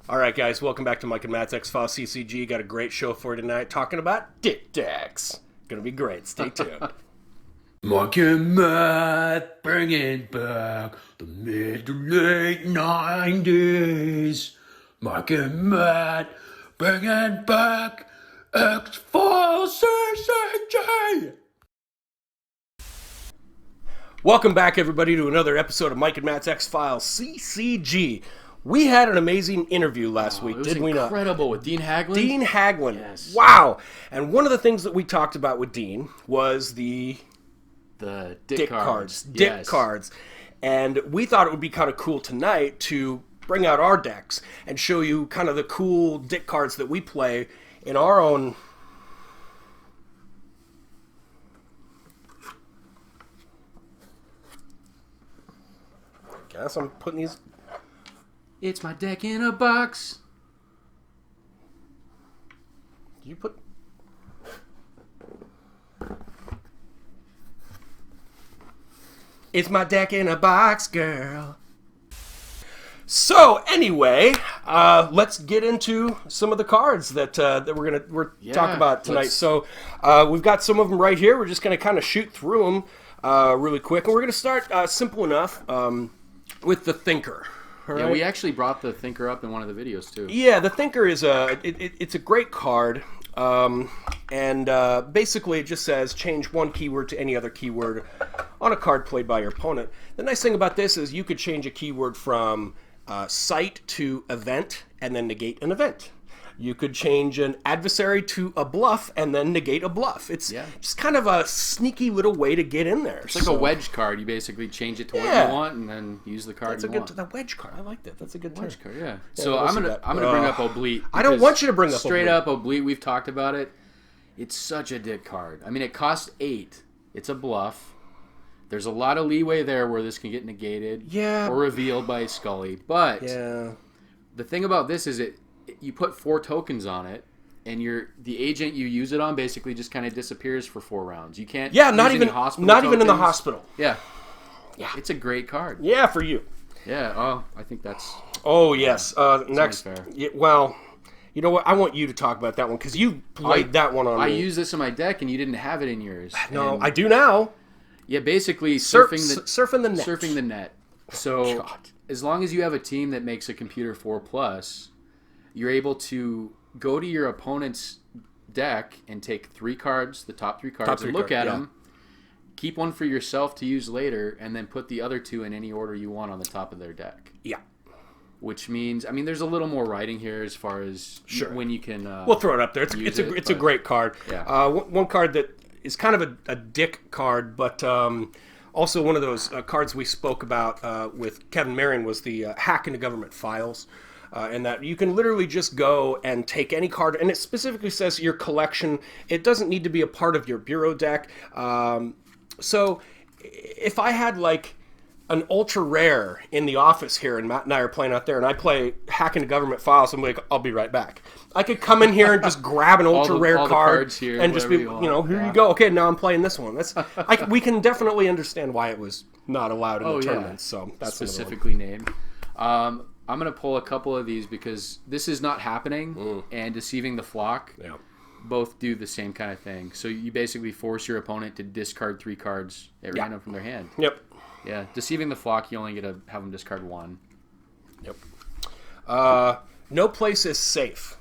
All right, guys, welcome back to Mike and Matt's X-Files CCG. Got a great show for you tonight, talking about dick decks. Gonna be great. Stay tuned. Mike and Matt bringing back the mid to late 90s. Mike and Matt bringing back X-Files CCG. Welcome back, everybody, to another episode of Mike and Matt's X-Files CCG. We had an amazing interview last week, didn't we not? Incredible with Dean Haglund. Dean Haglund. Yes. Wow. And one of the things that we talked about with Dean was the dick cards. Dick cards. And we thought it would be kind of cool tonight to bring out our decks and show you kind of the cool dick cards that we play in our own... Guess I'm putting these... It's my deck in a box. You put... It's my deck in a box, girl. So anyway, let's get into some of the cards that we're talking about tonight. So we've got some of them right here. We're just gonna kind of shoot through them really quick, and we're gonna start simple enough with the Thinker. Right? Yeah, we actually brought the Thinker up in one of the videos too. Yeah, the Thinker is it's a great card, and basically it just says change one keyword to any other keyword on a card played by your opponent. The nice thing about this is you could change a keyword from site to event and then negate an event. You could change an adversary to a bluff and then negate a bluff. It's just kind of a sneaky little way to get in there. It's like a wedge card. You basically change it to what you want and then use the card you want. The wedge card. I like that. That's a good wedge term. card. Yeah. So I'm gonna bring up Oblite. I don't want you to bring up straight up Oblite. We've talked about it. It's such a dick card. I mean, it costs 8. It's a bluff. There's a lot of leeway there where this can get negated or revealed by Scully. But the thing about this is you put 4 tokens on it, and the agent you use it on basically just kind of disappears for 4 rounds. You can't. Not even in the hospital. Yeah. It's a great card. Yeah, for you. Yeah. Oh, I think that's. Oh yes. Next. Fair. Yeah, well, you know what? I want you to talk about that one because you played that one on. I used this in my deck, and you didn't have it in yours. No, I do now. Yeah, basically surfing the net. So as long as you have a team that makes a computer 4+, you're able to go to your opponent's deck and take 3 cards, the top 3 cards, and look at them. Keep one for yourself to use later, and then put the other 2 in any order you want on the top of their deck. Yeah. Which means, I mean, there's a little more writing here as far as when you can. We'll throw it up there. It's a great card. Yeah. One card that is kind of a dick card, but also one of those cards we spoke about with Kevin Marion was the hack into government files. And that you can literally just go and take any card, and it specifically says your collection. It doesn't need to be a part of your bureau deck. So if I had like an ultra rare in the office here, and Matt and I are playing out there, and I play hack into government files, I'm like, I'll be right back. I could come in here and just grab an ultra rare card here, and just be, here you go. Okay, now I'm playing this one. We can definitely understand why it was not allowed in the tournament. So that's specifically named. I'm going to pull a couple of these because this is not happening, and Deceiving the Flock both do the same kind of thing. So you basically force your opponent to discard 3 cards at random from their hand. Yep. Yeah, Deceiving the Flock, you only get to have them discard 1. Yep. No Place is Safe.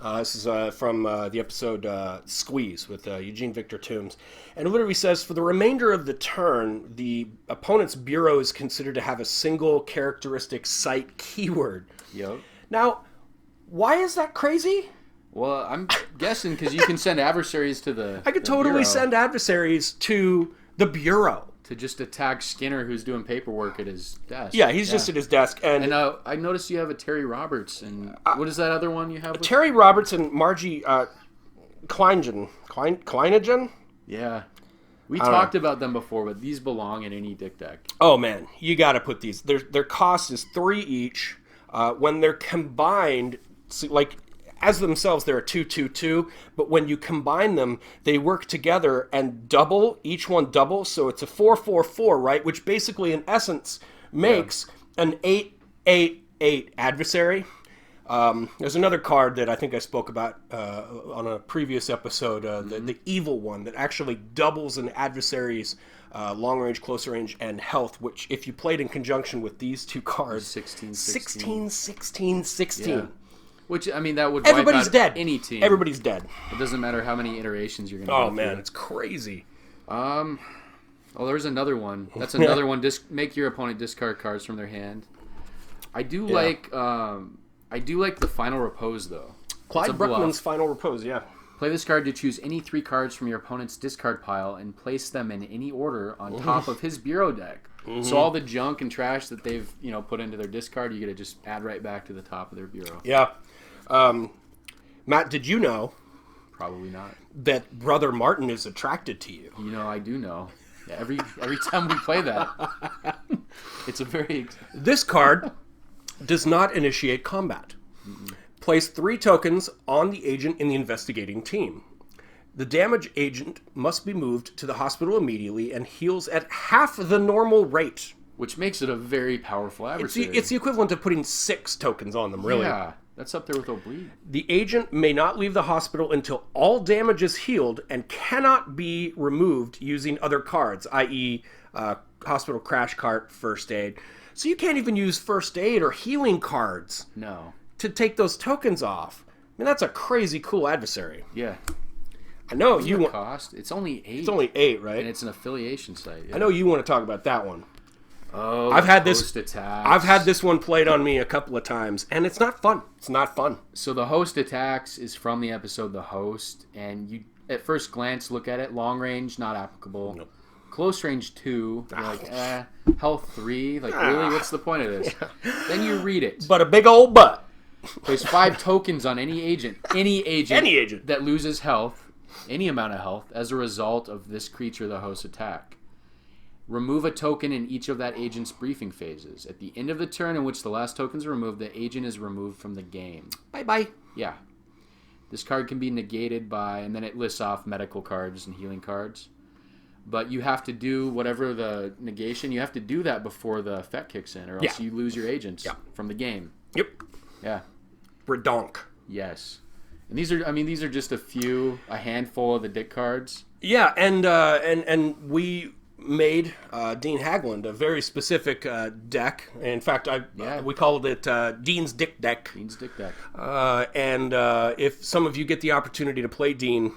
This is from the episode Squeeze with Eugene Victor Toombs. And it literally says, for the remainder of the turn, the opponent's bureau is considered to have a single characteristic site keyword. Yep. Now, why is that crazy? Well, I'm guessing because you can send adversaries to the I could totally send adversaries to the bureau. To just attack Skinner, who's doing paperwork at his desk. Yeah, he's just at his desk. And I noticed you have a Terry Roberts. And what is that other one you have? Terry Roberts and Margie Kleinigen. Yeah. We talked about them before, but these belong in any dick deck. Oh, man. You got to put these. Their cost is 3 each. When they're combined, like as themselves, they're a 2-2-2, but when you combine them, they work together and double, each one double, so it's a 4-4-4, right? Which basically, in essence, makes an 8-8-8 adversary. There's another card that I think I spoke about on a previous episode, the evil one that actually doubles an adversary's long range, closer range, and health, which if you played in conjunction with these two cards, 16, 16. Yeah. Which, I mean, that would Everybody's wipe out dead. any team. Everybody's dead. It doesn't matter how many iterations you're going to Oh, go man, through. it's crazy. Oh, there's another one. That's another one. Make your opponent discard cards from their hand. I do like the Final Repose, though. Clyde Bruckman's Final Repose, yeah. Play this card to choose any 3 cards from your opponent's discard pile and place them in any order on top of his bureau deck. So all the junk and trash that they've put into their discard, you get to just add right back to the top of their bureau. Yeah. Matt, did you know? Probably not. That Brother Martin is attracted to you. I do know. Yeah, every time we play that, it's a very... This card does not initiate combat. Place 3 tokens on the agent in the investigating team. The damage agent must be moved to the hospital immediately and heals at half the normal rate. Which makes it a very powerful adversary. It's the equivalent of putting 6 tokens on them, really. Yeah, that's up there with Oblique. The agent may not leave the hospital until all damage is healed and cannot be removed using other cards, i.e. Hospital Crash Cart, First Aid. So you can't even use First Aid or healing cards to take those tokens off. I mean, that's a crazy cool adversary. Yeah. I know you want... cost? It's only 8. It's only 8, right? And it's an affiliation site. Yeah. I know you want to talk about that one. Oh, I've had this one played on me a couple of times, and it's not fun. It's not fun. So the host attacks is from the episode The Host, and you at first glance look at it, long range, not applicable. Nope. Close range 2, you're like, health 3, like really, what's the point of this? Yeah. Then you read it. But a big old butt. Place 5 tokens on any agent that loses health, any amount of health, as a result of this creature the host attack. Remove a token in each of that agent's briefing phases. At the end of the turn in which the last token is removed, the agent is removed from the game. Bye-bye. Yeah. This card can be negated by, and then it lists off medical cards and healing cards. But you have to do whatever the negation, you have to do that before the effect kicks in, or else you lose your agents from the game. Yep. Yeah. Redonk. Yes. And these are just a handful of the dick cards. Yeah, and we made Dean Hagland a very specific deck. In fact, we called it Dean's Dick Deck. Dean's Dick Deck. And if some of you get the opportunity to play Dean,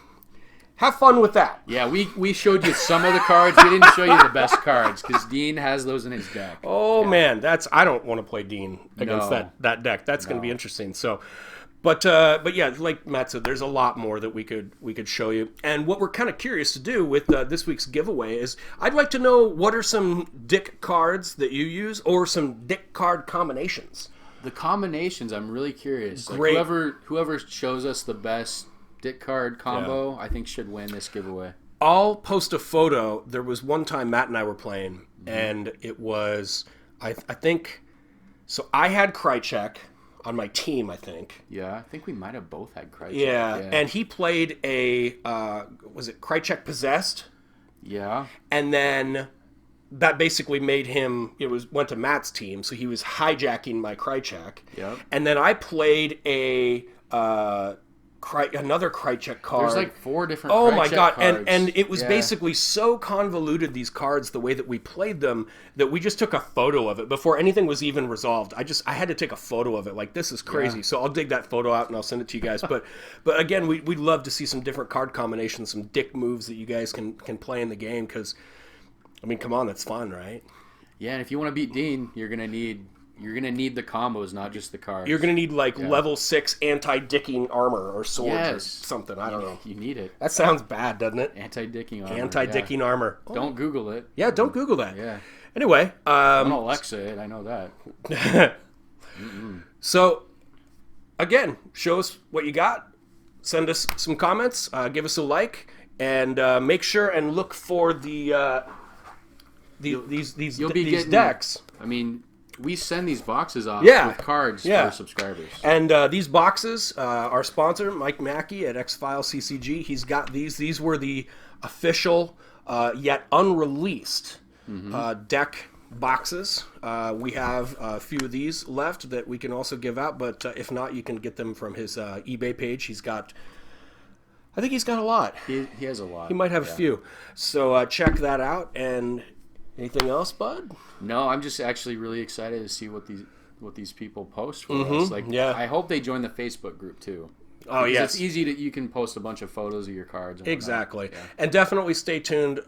have fun with that. Yeah, we showed you some of the cards. We didn't show you the best cards because Dean has those in his deck. Oh man, I don't want to play Dean against that deck. That's going to be interesting. So, but yeah, like Matt said, there's a lot more that we could show you. And what we're kind of curious to do with this week's giveaway is I'd like to know what are some dick cards that you use or some dick card combinations. The combinations, I'm really curious. Great. Like whoever shows us the best dick card combo, I think should win this giveaway. I'll post a photo. There was one time Matt and I were playing, and it was, I think, so I had Krychek on my team, I think. Yeah, I think we might have both had Krychek. Yeah, and he played a, was it Krychek Possessed? Yeah. And then that basically made him, went to Matt's team, so he was hijacking my Krychek. Yep. And then I played another Krychek card. There's like 4 different Krychek Oh my god, cards. and it was basically so convoluted, these cards, the way that we played them, that we just took a photo of it before anything was even resolved. I had to take a photo of it. Like, this is crazy. So I'll dig that photo out and I'll send it to you guys. But again, we'd love to see some different card combinations, some dick moves that you guys can play in the game, because I mean, come on, that's fun, right? Yeah, and if you want to beat Dean, you're gonna need the combos, not just the cards. You're going to need, level 6 anti-dicking armor or swords or something. I don't know. You need it. That sounds bad, doesn't it? Anti-dicking armor. Anti-dicking armor. Oh. Don't Google it. Yeah, don't Google that. Yeah. Anyway. Don't Alexa it. I know that. So, again, show us what you got. Send us some comments. Give us a like. And make sure and look for these decks. I mean, we send these boxes off with cards for subscribers. And these boxes, our sponsor, Mike Mackey at X-Files CCG, he's got these. These were the official, yet unreleased deck boxes. We have a few of these left that we can also give out, but if not, you can get them from his eBay page. I think he's got a lot. He has a lot. He might have a few. So check that out. And anything else, bud? No, I'm just actually really excited to see what these people post for us. Like, I hope they join the Facebook group too. Oh, yes. It's easy you can post a bunch of photos of your cards. And exactly. Yeah. And definitely stay tuned.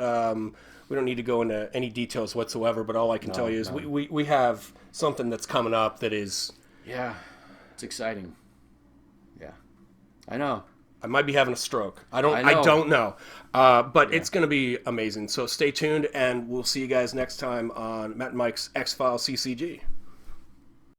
We don't need to go into any details whatsoever, but all I can tell you is we have something that's coming up that is... Yeah, it's exciting. Yeah, I know. I might be having a stroke. I don't know. But it's going to be amazing. So stay tuned, and we'll see you guys next time on Matt and Mike's X-Files CCG.